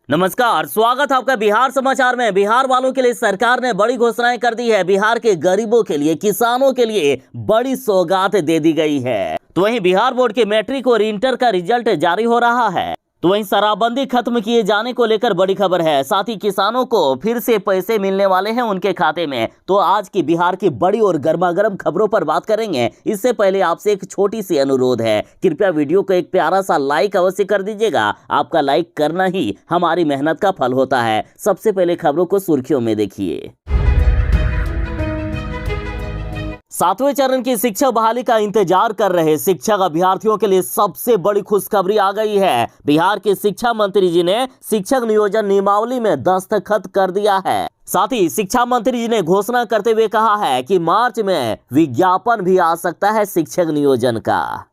नमस्कार, स्वागत है आपका बिहार समाचार में। बिहार वालों के लिए सरकार ने बड़ी घोषणाएं कर दी है। बिहार के गरीबों के लिए, किसानों के लिए बड़ी सौगात दे दी गई है। तो वहीं बिहार बोर्ड के मैट्रिक और इंटर का रिजल्ट जारी हो रहा है। तो वहीं शराबबंदी खत्म किए जाने को लेकर बड़ी खबर है। साथ ही किसानों को फिर से पैसे मिलने वाले हैं उनके खाते में। तो आज की बिहार की बड़ी और गर्मागर्म खबरों पर बात करेंगे। इससे पहले आपसे एक छोटी सी अनुरोध है, कृपया वीडियो को एक प्यारा सा लाइक अवश्य कर दीजिएगा। आपका लाइक करना ही हमारी मेहनत का फल होता है। सबसे पहले खबरों को सुर्खियों में देखिए। 7वें चरण की शिक्षक बहाली का इंतजार कर रहे शिक्षक अभ्यर्थियों के लिए सबसे बड़ी खुशखबरी आ गई है। बिहार के शिक्षा मंत्री जी ने शिक्षक नियोजन नियमावली में दस्तखत कर दिया है। साथ ही शिक्षा मंत्री जी ने घोषणा करते हुए कहा है कि मार्च में विज्ञापन भी आ सकता है शिक्षक नियोजन का।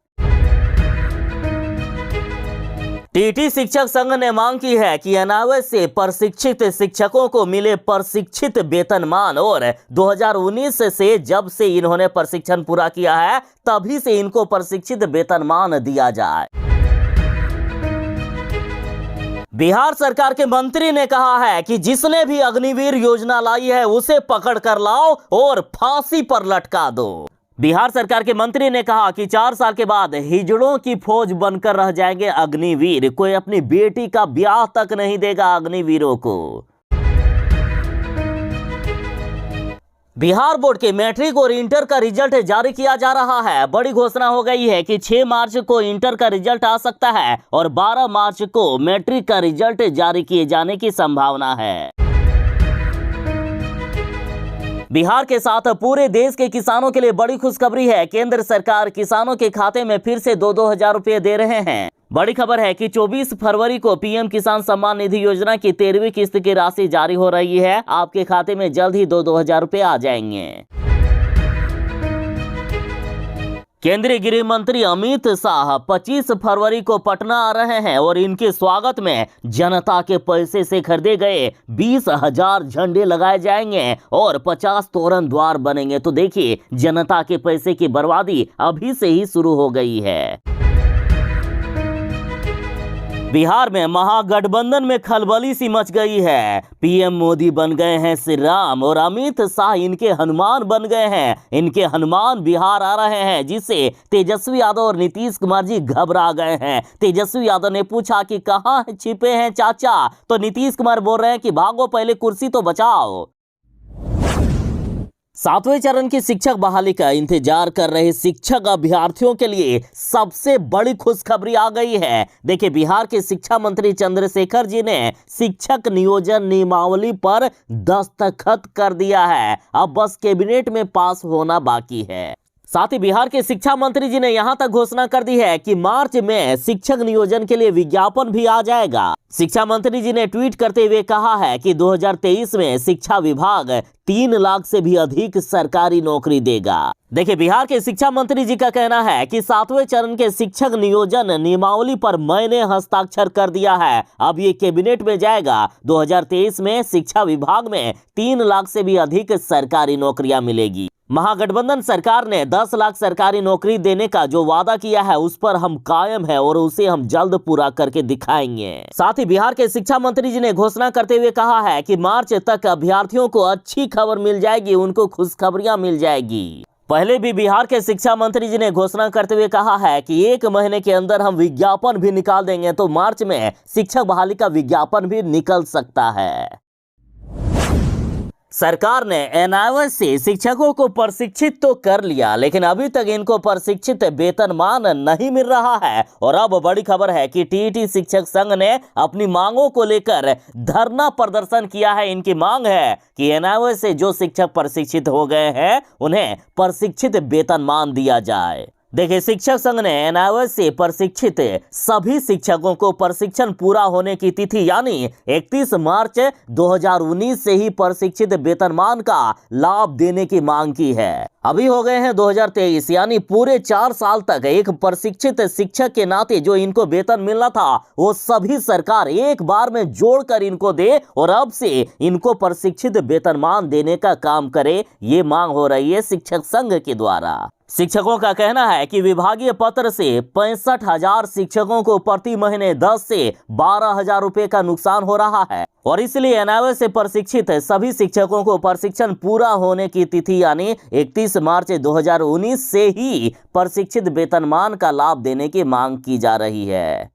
टीटी शिक्षक संघ ने मांग की है कि अनावश्यक से प्रशिक्षित शिक्षकों को मिले प्रशिक्षित वेतनमान और 2019 से जब से इन्होंने प्रशिक्षण पूरा किया है तभी से इनको प्रशिक्षित वेतनमान दिया जाए। बिहार सरकार के मंत्री ने कहा है कि जिसने भी अग्निवीर योजना लाई है उसे पकड़ कर लाओ और फांसी पर लटका दो। बिहार सरकार के मंत्री ने कहा कि 4 साल के बाद हिजड़ों की फौज बनकर रह जाएंगे अग्निवीर। कोई अपनी बेटी का ब्याह तक नहीं देगा अग्निवीरों को। बिहार बोर्ड के मैट्रिक और इंटर का रिजल्ट जारी किया जा रहा है। बड़ी घोषणा हो गई है कि 6 मार्च को इंटर का रिजल्ट आ सकता है और 12 मार्च को मैट्रिक का रिजल्ट जारी किए जाने की संभावना है। बिहार के साथ पूरे देश के किसानों के लिए बड़ी खुशखबरी है। केंद्र सरकार किसानों के खाते में फिर से 2-2 हजार रुपए दे रहे हैं। बड़ी खबर है कि 24 फरवरी को पीएम किसान सम्मान निधि योजना की 13वीं किस्त की राशि जारी हो रही है। आपके खाते में जल्द ही 2-2 हजार रुपए आ जाएंगे। केंद्रीय गृह मंत्री अमित शाह 25 फरवरी को पटना आ रहे हैं और इनके स्वागत में जनता के पैसे से खरीदे गए 20,000 झंडे लगाए जाएंगे और 50 तोरण द्वार बनेंगे। तो देखिए, जनता के पैसे की बर्बादी अभी से ही शुरू हो गई है। बिहार में महागठबंधन में खलबली सी मच गई है। पीएम मोदी बन गए हैं श्री राम और अमित शाह इनके हनुमान बन गए हैं। इनके हनुमान बिहार आ रहे हैं, जिससे तेजस्वी यादव और नीतीश कुमार जी घबरा गए हैं। तेजस्वी यादव ने पूछा कि कहाँ छिपे हैं चाचा, तो नीतीश कुमार बोल रहे हैं कि भागो, पहले कुर्सी तो बचाओ। 7वें चरण की शिक्षक बहाली का इंतजार कर रहे शिक्षक अभ्यर्थियों के लिए सबसे बड़ी खुशखबरी आ गई है। देखिए, बिहार के शिक्षा मंत्री चंद्रशेखर जी ने शिक्षक नियोजन नियमावली पर दस्तखत कर दिया है। अब बस कैबिनेट में पास होना बाकी है। साथ ही बिहार के शिक्षा मंत्री जी ने यहां तक घोषणा कर दी है कि मार्च में शिक्षक नियोजन के लिए विज्ञापन भी आ जाएगा। शिक्षा मंत्री जी ने ट्वीट करते हुए कहा है कि 2023 में शिक्षा विभाग 3 लाख से भी अधिक सरकारी नौकरी देगा। देखिए, बिहार के शिक्षा मंत्री जी का कहना है कि 7वें चरण के शिक्षक नियोजन नियमावली पर मैंने हस्ताक्षर कर दिया है। अब ये कैबिनेट में जाएगा। 2023 में शिक्षा विभाग में 3 लाख से भी अधिक सरकारी नौकरियां मिलेगी। महागठबंधन सरकार ने 10 लाख सरकारी नौकरी देने का जो वादा किया है उस पर हम कायम है और उसे हम जल्द पूरा करके दिखाएंगे। साथ ही बिहार के शिक्षा मंत्री जी ने घोषणा करते हुए कहा है कि मार्च तक अभ्यर्थियों को अच्छी खबर मिल जाएगी, उनको खुशखबरियां मिल जाएगी। पहले भी बिहार के शिक्षा मंत्री जी ने घोषणा करते हुए कहा है कि 1 महीने के अंदर हम विज्ञापन भी निकाल देंगे। तो मार्च में शिक्षक बहाली का विज्ञापन भी निकल सकता है। सरकार ने एनआईओ से शिक्षकों को प्रशिक्षित तो कर लिया, लेकिन अभी तक इनको प्रशिक्षित वेतनमान नहीं मिल रहा है। और अब बड़ी खबर है कि टीटी शिक्षक संघ ने अपनी मांगों को लेकर धरना प्रदर्शन किया है। इनकी मांग है कि एनआईओ से जो शिक्षक प्रशिक्षित हो गए हैं उन्हें प्रशिक्षित वेतनमान दिया जाए। देखिए, शिक्षक संघ ने एनआईओ से प्रशिक्षित सभी शिक्षकों को प्रशिक्षण पूरा होने की तिथि यानी 31 मार्च 2019 से ही प्रशिक्षित वेतनमान का लाभ देने की मांग की है। अभी हो गए हैं 2023, यानी पूरे 4 साल तक एक प्रशिक्षित शिक्षक के नाते जो इनको वेतन मिलना था वो सभी सरकार एक बार में जोड़कर इनको दे और अब से इनको प्रशिक्षित वेतनमान देने का काम करे। ये मांग हो रही है शिक्षक संघ के द्वारा। शिक्षकों का कहना है कि विभागीय पत्र से 65,000 शिक्षकों को प्रति महीने 10 से 12,000 रुपए का नुकसान हो रहा है और इसलिए एनआईओ से प्रशिक्षित सभी शिक्षकों को प्रशिक्षण पूरा होने की तिथि यानी 31 मार्च 2019 से ही प्रशिक्षित वेतनमान का लाभ देने की मांग की जा रही है।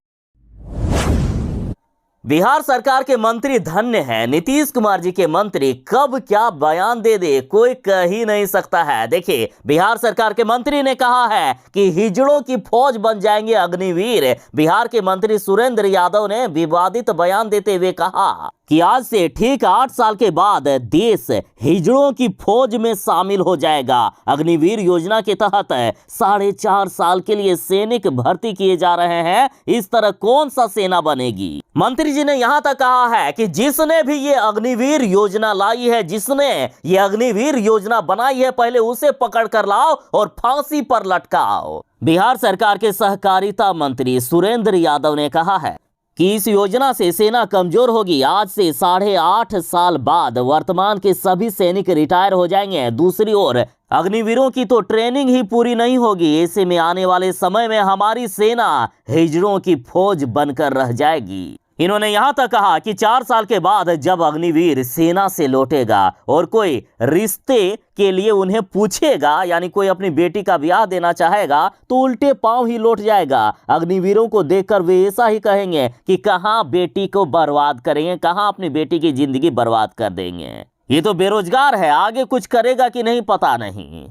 बिहार सरकार के मंत्री धन्य हैं। नीतीश कुमार जी के मंत्री कब क्या बयान दे दे कोई कह ही नहीं सकता है। देखिए, बिहार सरकार के मंत्री ने कहा है कि हिजड़ों की फौज बन जाएंगे अग्निवीर। बिहार के मंत्री सुरेंद्र यादव ने विवादित बयान देते हुए कहा कि आज से ठीक 8 साल के बाद देश हिजड़ों की फौज में शामिल हो जाएगा। अग्निवीर योजना के तहत 4.5 साल के लिए सैनिक भर्ती किए जा रहे हैं। इस तरह कौन सा सेना बनेगी? मंत्री जी ने यहां तक कहा है कि जिसने भी ये अग्निवीर योजना लाई है, जिसने ये अग्निवीर योजना बनाई है, पहले उसे पकड़ कर लाओ और फांसी पर लटकाओ। बिहार सरकार के सहकारिता मंत्री सुरेंद्र यादव ने कहा है कि इस योजना से सेना कमजोर होगी। आज से 8.5 साल बाद वर्तमान के सभी सैनिक रिटायर हो जाएंगे। दूसरी ओर अग्निवीरों की तो ट्रेनिंग ही पूरी नहीं होगी। ऐसे में आने वाले समय में हमारी सेना हिजड़ों की फौज बनकर रह जाएगी। इन्होंने यहां तक कहा कि 4 साल के बाद जब अग्निवीर सेना से लौटेगा और कोई रिश्ते के लिए उन्हें पूछेगा, यानी कोई अपनी बेटी का ब्याह देना चाहेगा, तो उल्टे पांव ही लौट जाएगा। अग्निवीरों को देखकर वे ऐसा ही कहेंगे कि कहां बेटी को बर्बाद करेंगे, कहां अपनी बेटी की जिंदगी बर्बाद कर देंगे। ये तो बेरोजगार है, आगे कुछ करेगा कि नहीं पता नहीं।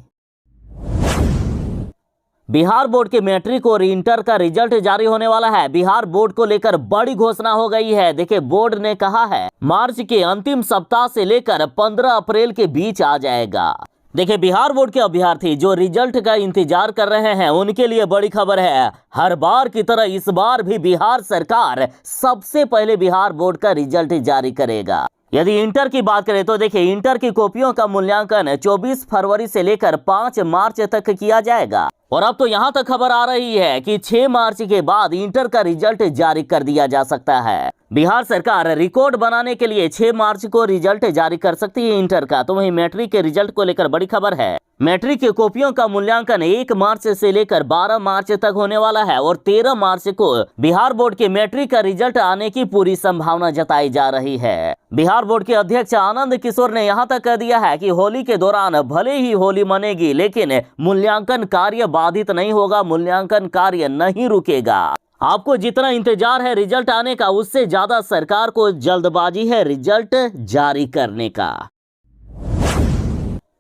बिहार बोर्ड के मैट्रिक और इंटर का रिजल्ट जारी होने वाला है। बिहार बोर्ड को लेकर बड़ी घोषणा हो गई है। देखिए, बोर्ड ने कहा है मार्च के अंतिम सप्ताह से लेकर 15 अप्रैल के बीच आ जाएगा। देखिए, बिहार बोर्ड के अभ्यर्थी जो रिजल्ट का इंतजार कर रहे हैं उनके लिए बड़ी खबर है। हर बार की तरह इस बार भी बिहार सरकार सबसे पहले बिहार बोर्ड का रिजल्ट जारी करेगा। यदि इंटर की बात करें तो देखिए, इंटर की कॉपियों का मूल्यांकन 24 फरवरी से लेकर 5 मार्च तक किया जाएगा। और अब तो यहां तक खबर आ रही है कि 6 मार्च के बाद इंटर का रिजल्ट जारी कर दिया जा सकता है। बिहार सरकार रिकॉर्ड बनाने के लिए 6 मार्च को रिजल्ट जारी कर सकती है इंटर का। तो वहीं मैट्रिक के रिजल्ट को लेकर बड़ी खबर है। मैट्रिक की कॉपियों का मूल्यांकन 1 मार्च से लेकर 12 मार्च तक होने वाला है और 13 मार्च को बिहार बोर्ड के मैट्रिक का रिजल्ट आने की पूरी संभावना जताई जा रही है। बिहार बोर्ड के अध्यक्ष आनंद किशोर ने यहां तक कह दिया है कि होली के दौरान भले ही होली मनेगी, लेकिन मूल्यांकन कार्य बाधित नहीं होगा, मूल्यांकन कार्य नहीं रुकेगा। आपको जितना इंतजार है रिजल्ट आने का, उससे ज्यादा सरकार को जल्दबाजी है रिजल्ट जारी करने का।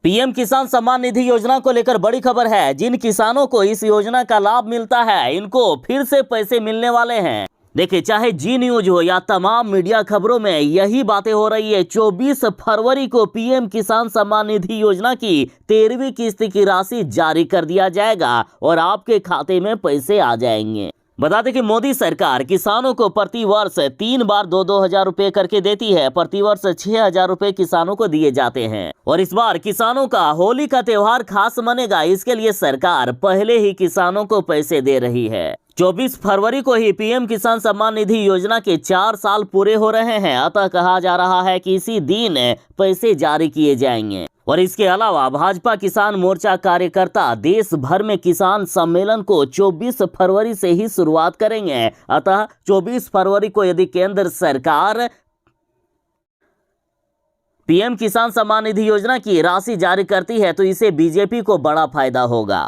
पीएम किसान सम्मान निधि योजना को लेकर बड़ी खबर है। जिन किसानों को इस योजना का लाभ मिलता है, इनको फिर से पैसे मिलने वाले हैं। देखिए, चाहे जी न्यूज हो या तमाम मीडिया खबरों में यही बातें हो रही है। 24 फरवरी को पीएम किसान सम्मान निधि योजना की 13वीं किस्त की राशि जारी कर दिया जाएगा और आपके खाते में पैसे आ जाएंगे। बता दें कि मोदी सरकार किसानों को प्रति वर्ष 3 बार 2-2 हजार रुपए करके देती है। प्रति वर्ष 6,000 रुपए किसानों को दिए जाते हैं और इस बार किसानों का होली का त्योहार खास मनेगा। इसके लिए सरकार पहले ही किसानों को पैसे दे रही है। 24 फरवरी को ही पीएम किसान सम्मान निधि योजना के 4 साल पूरे हो रहे हैं, अतः कहा जा रहा है कि इसी दिन पैसे जारी किए जाएंगे। और इसके अलावा भाजपा किसान मोर्चा कार्यकर्ता देश भर में किसान सम्मेलन को 24 फरवरी से ही शुरुआत करेंगे। अतः 24 फरवरी को यदि केंद्र सरकार पीएम किसान सम्मान निधि योजना की राशि जारी करती है तो इसे बीजेपी को बड़ा फायदा होगा।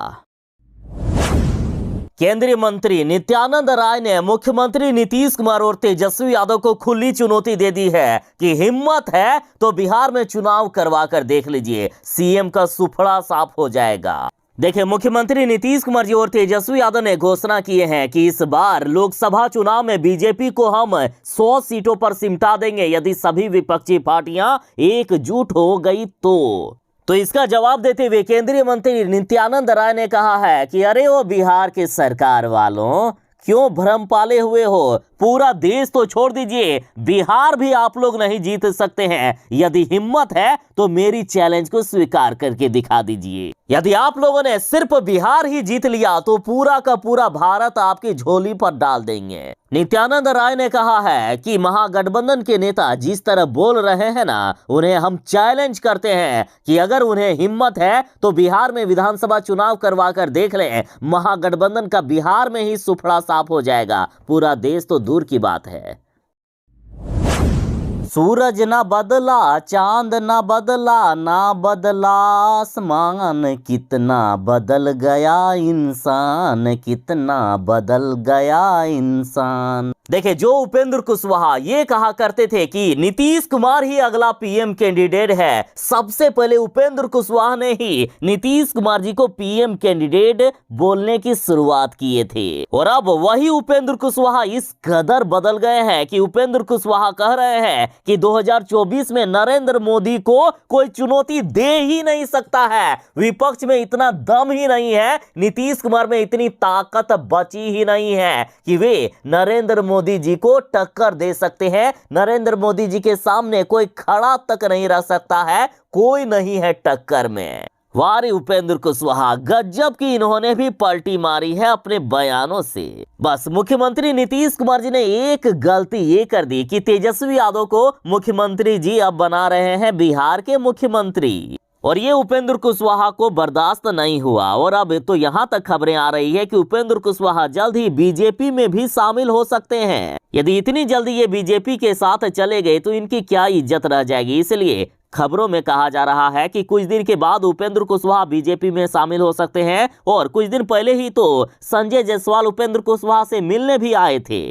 केंद्रीय मंत्री नित्यानंद राय ने मुख्यमंत्री नीतीश कुमार और तेजस्वी यादव को खुली चुनौती दे दी है कि हिम्मत है तो बिहार में चुनाव करवा कर देख लीजिए, सीएम का सुफड़ा साफ हो जाएगा। देखिए, मुख्यमंत्री नीतीश कुमार जी और तेजस्वी यादव ने घोषणा किए हैं कि इस बार लोकसभा चुनाव में बीजेपी को हम 100 सीटों पर सिमटा देंगे यदि सभी विपक्षी पार्टियां एकजुट हो गई तो इसका जवाब देते हुए केंद्रीय मंत्री नित्यानंद राय ने कहा है कि अरे वो बिहार के सरकार वालों, क्यों भ्रम पाले हुए हो, पूरा देश तो छोड़ दीजिए, बिहार भी आप लोग नहीं जीत सकते हैं। यदि हिम्मत है तो मेरी चैलेंज को स्वीकार करके दिखा दीजिए। यदि आप लोगों ने सिर्फ बिहार ही जीत लिया तो पूरा का पूरा भारत आपकी झोली पर डाल देंगे। नित्यानंद राय ने कहा है कि महागठबंधन के नेता जिस तरह बोल रहे हैं ना, उन्हें हम चैलेंज करते हैं कि अगर उन्हें हिम्मत है तो बिहार में विधानसभा चुनाव करवा कर देख लें। महागठबंधन का बिहार में ही सुफड़ा साफ हो जाएगा, पूरा देश तो दूर की बात है। सूरज ना बदला, चांद ना बदला, ना बदला आसमान, कितना बदल गया इंसान, कितना बदल गया इंसान। देखिए, जो उपेंद्र कुशवाहा ये कहा करते थे कि नीतीश कुमार ही अगला पीएम कैंडिडेट है, सबसे पहले उपेंद्र कुशवाहा ने ही नीतीश कुमार जी को पीएम कैंडिडेट बोलने की शुरुआत किए थे। और अब वही उपेंद्र कुशवाहा इस कदर बदल गए हैं कि उपेंद्र कुशवाहा कह रहे हैं कि 2024 में नरेंद्र मोदी को कोई चुनौती दे ही नहीं सकता है। विपक्ष में इतना दम ही नहीं है, नीतीश कुमार में इतनी ताकत बची ही नहीं है कि वे नरेंद्र मोदी जी को टक्कर दे सकते हैं। नरेंद्र मोदी जी के सामने कोई खड़ा तक नहीं रह सकता है, कोई नहीं है टक्कर में। वारे उपेंद्र कुशवाहा, गजब की इन्होंने भी पलटी मारी है अपने बयानों से। बस मुख्यमंत्री नीतीश कुमार जी ने एक गलती ये कर दी कि तेजस्वी यादव को मुख्यमंत्री जी अब बना रहे हैं बिहार के मुख्यमंत्री, और ये उपेंद्र कुशवाहा को बर्दाश्त नहीं हुआ। और अब तो यहां तक खबरें आ रही है कि उपेंद्र कुशवाहा जल्द ही बीजेपी में भी शामिल हो सकते हैं। यदि इतनी जल्दी ये बीजेपी के साथ चले गए तो इनकी क्या इज्जत रह जाएगी। इसलिए खबरों में कहा जा रहा है कि कुछ दिन के बाद उपेंद्र कुशवाहा बीजेपी में शामिल हो सकते हैं। और कुछ दिन पहले ही तो संजय जायसवाल उपेंद्र कुशवाहा से मिलने भी आए थे।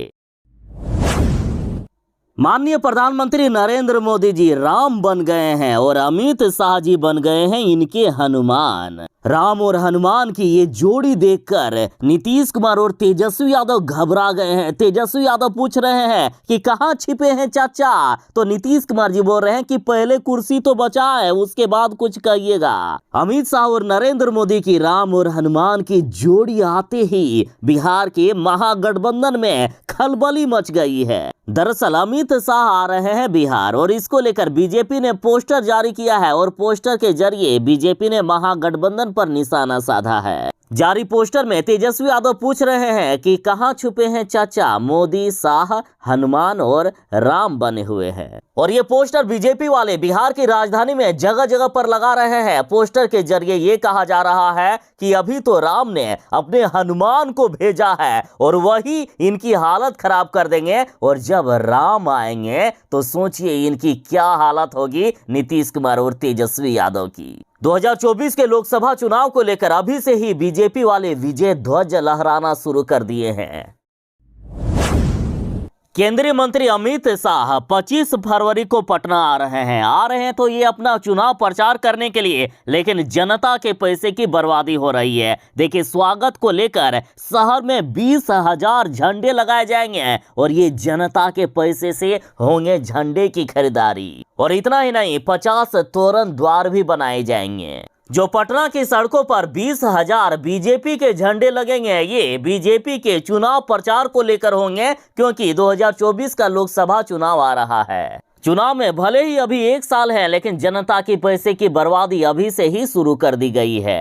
माननीय प्रधानमंत्री नरेंद्र मोदी जी राम बन गए हैं और अमित शाह जी बन गए हैं इनके हनुमान। राम और हनुमान की ये जोड़ी देखकर नीतीश कुमार और तेजस्वी यादव घबरा गए हैं। तेजस्वी यादव पूछ रहे हैं कि कहां छिपे हैं चाचा, तो नीतीश कुमार जी बोल रहे हैं कि पहले कुर्सी तो बचाए, उसके बाद कुछ कहिएगा। अमित शाह और नरेंद्र मोदी की राम और हनुमान की जोड़ी आते ही बिहार के महागठबंधन में खलबली मच गई है। दरअसल अमित शाह आ रहे हैं बिहार और इसको लेकर बीजेपी ने पोस्टर जारी किया है और पोस्टर के जरिए बीजेपी ने महागठबंधन पर निशाना साधा है। जारी पोस्टर में तेजस्वी यादव पूछ रहे हैं कि कहां छुपे हैं चाचा, मोदी, शाह, हनुमान और राम बने हुए हैं। और ये पोस्टर बीजेपी वाले बिहार की राजधानी में जगह जगह पर लगा रहे हैं। पोस्टर के जरिए ये कहा जा रहा है कि अभी तो राम ने अपने हनुमान को भेजा है और वही इनकी हालत खराब कर देंगे, और जब राम आएंगे तो सोचिए इनकी क्या हालत होगी, नीतीश कुमार और तेजस्वी यादव की। 2024 के लोकसभा चुनाव को लेकर अभी से ही बीजेपी वाले विजय ध्वज लहराना शुरू कर दिए हैं। केंद्रीय मंत्री अमित शाह 25 फरवरी को पटना आ रहे हैं तो ये अपना चुनाव प्रचार करने के लिए, लेकिन जनता के पैसे की बर्बादी हो रही है। देखिए, स्वागत को लेकर शहर में 20,000 झंडे लगाए जाएंगे और ये जनता के पैसे से होंगे झंडे की खरीदारी। और इतना ही नहीं, 50 तोरण द्वार भी बनाए जाएंगे। जो पटना की सड़कों पर 20,000 बीजेपी के झंडे लगेंगे, ये बीजेपी के चुनाव प्रचार को लेकर होंगे, क्योंकि 2024 का लोकसभा चुनाव आ रहा है। चुनाव में भले ही अभी 1 साल है, लेकिन जनता के पैसे की बर्बादी अभी से ही शुरू कर दी गई है।